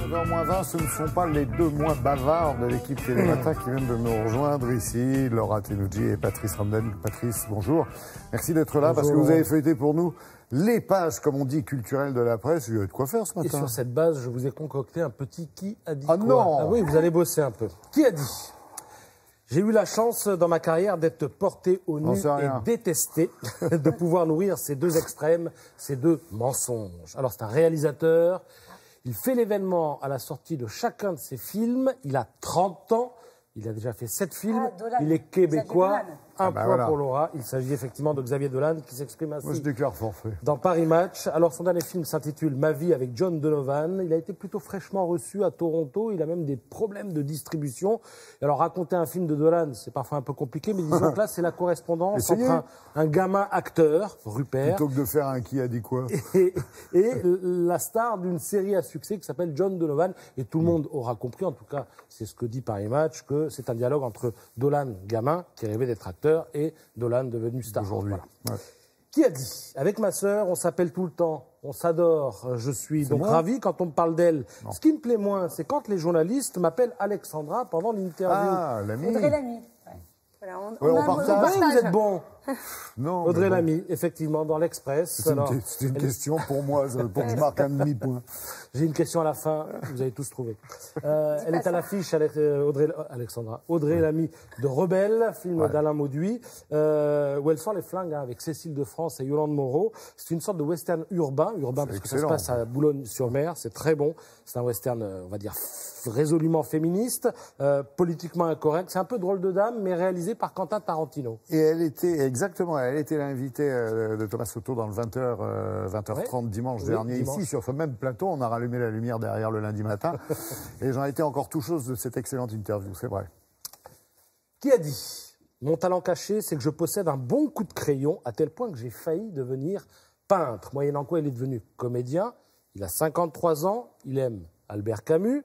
9h-20, ce ne sont pas les deux moins bavards de l'équipe Télématin qui viennent de nous rejoindre ici, Laura Tenouji et Patrice Ramden. Patrice, bonjour. Merci d'être là parce que vous avez feuilleté pour nous les pages, comme on dit, culturelles de la presse. Il y a de quoi faire ce matin. Et sur cette base, je vous ai concocté un petit qui a dit quoi. Non. Ah oui, vous allez bosser un peu. Qui a dit? J'ai eu la chance dans ma carrière d'être porté au nu et détesté, de pouvoir nourrir ces deux extrêmes, ces deux mensonges. Alors c'est un réalisateur, il fait l'événement à la sortie de chacun de ses films, il a 30 ans, il a déjà fait 7 films, il est québécois. Un point pour Laura. Il s'agit effectivement de Xavier Dolan qui s'exprime ainsi. Moi, je déclare forfait. Dans Paris Match. Alors, son dernier film s'intitule Ma vie avec John Donovan. Il a été plutôt fraîchement reçu à Toronto. Il a même des problèmes de distribution. Alors, raconter un film de Dolan, c'est parfois un peu compliqué, mais disons que là, c'est la correspondance entre un gamin acteur, Rupert. Plutôt que de faire un qui a dit quoi. Et la star d'une série à succès qui s'appelle John Donovan. Et tout le monde aura compris, en tout cas, c'est ce que dit Paris Match, que c'est un dialogue entre Dolan, gamin, qui rêvait d'être acteur, et Dolan devenu star. Aujourd'hui. Voilà. Ouais. Qui a dit? Avec ma sœur, on s'appelle tout le temps, on s'adore. Je suis donc ravi quand on me parle d'elle. Ce qui me plaît moins, c'est quand les journalistes m'appellent Alexandra pendant l'interview. Ah, l'ami. Audrey Lamy. Voilà, on partage. Vous êtes bon. Non, Audrey Lamy, effectivement, dans l'Express. C'est une question pour moi, pour que je marque un demi-point. J'ai une question à la fin, vous avez tous trouvé. Elle est à l'affiche, Audrey Lamy de Rebelle, film d'Alain Mauduit, où elle sort les flingues avec Cécile de France et Yolande Moreau. C'est une sorte de western urbain parce que ça se passe à Boulogne-sur-Mer, c'est très bon. C'est un western, on va dire, résolument féministe, politiquement incorrect. C'est un peu Drôle de dame, mais réalisé par Quentin Tarantino. Et elle était, exactement, elle était l'invitée de Thomas Soto dans le 20h30 dimanche dernier, ici, sur ce même plateau. On a rallumé la lumière derrière le lundi matin. Et j'en étais encore tout chose de cette excellente interview, c'est vrai. Qui a dit? Mon talent caché, c'est que je possède un bon coup de crayon, à tel point que j'ai failli devenir peintre. Moyennant quoi, il est devenu comédien. Il a 53 ans, il aime Albert Camus.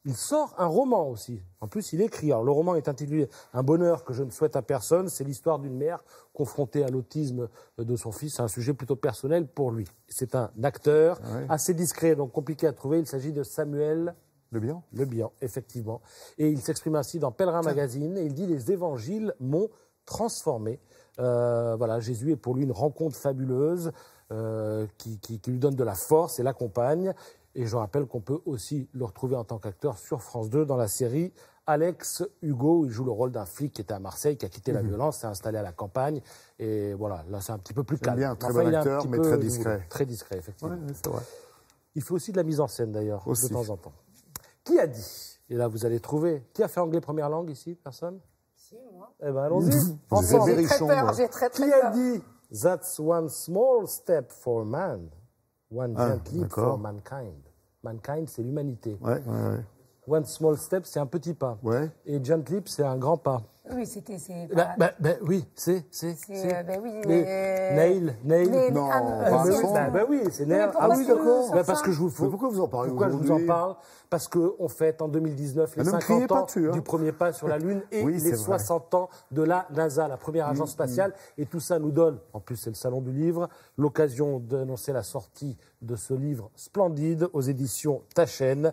Il sort un roman aussi. En plus, il écrit. Alors, le roman est intitulé « Un bonheur que je ne souhaite à personne ». C'est l'histoire d'une mère confrontée à l'autisme de son fils. C'est un sujet plutôt personnel pour lui. C'est un acteur assez discret, donc compliqué à trouver. Il s'agit de Samuel Le Bihan, effectivement. Et il s'exprime ainsi dans Pèlerin Magazine. Et il dit « Les évangiles m'ont transformé ». Voilà, Jésus est pour lui une rencontre fabuleuse qui lui donne de la force et l'accompagne. Et je rappelle qu'on peut aussi le retrouver en tant qu'acteur sur France 2 dans la série Alex Hugo. Il joue le rôle d'un flic qui était à Marseille, qui a quitté la violence, s'est installé à la campagne. Et voilà, là c'est un petit peu plus calme. Bien, très bon acteur, mais très discret. Très discret, effectivement. Ouais, c'est vrai. Il fait aussi de la mise en scène d'ailleurs, de temps en temps. Qui a dit? Et là vous allez trouver. Qui a fait anglais première langue ici? Personne? Si, moi. Eh ben allons-y. J'ai très peur, j'ai très Qui a dit? That's one small step for man, one giant leap for mankind. Mankind, c'est l'humanité. One small step, c'est un petit pas. Et giant leap, c'est un grand pas. Oui, c'était... oui, c'est... Nail. Non, oui, c'est Nail. Ah oui, d'accord. Parce que je vous... Pourquoi vous en parlez Pourquoi je vous en parle? Parce qu'on fête en 2019 les 50 ans du premier pas sur la Lune et les 60 ans de la NASA, la première agence spatiale. Et tout ça nous donne, en plus c'est le salon du livre, l'occasion d'annoncer la sortie de ce livre splendide aux éditions Taschen.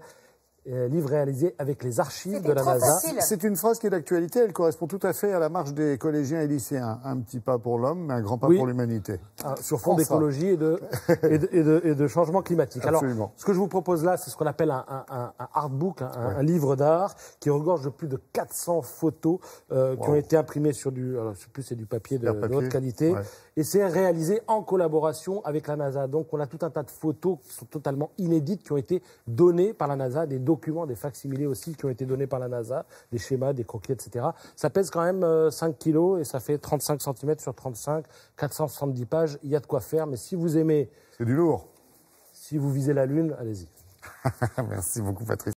Livre réalisé avec les archives de la NASA. C'est une phrase qui est d'actualité, elle correspond tout à fait à la marche des collégiens et lycéens. Un petit pas pour l'homme, mais un grand pas pour l'humanité. Sur fond d'écologie et de changement climatique. Absolument. Alors, ce que je vous propose là, c'est ce qu'on appelle un artbook, un livre d'art, qui regorge de plus de 400 photos qui ont été imprimées sur du, alors, je sais plus, c'est du papier de haute qualité. Et c'est réalisé en collaboration avec la NASA. Donc, on a tout un tas de photos qui sont totalement inédites, qui ont été données par la NASA, des documents, des facsimilés aussi qui ont été donnés par la NASA, des schémas, des croquis, etc. Ça pèse quand même 5 kilos et ça fait 35 cm sur 35, 470 pages. Il y a de quoi faire, mais si vous aimez... C'est du lourd. Si vous visez la Lune, allez-y. Merci beaucoup, Patrice.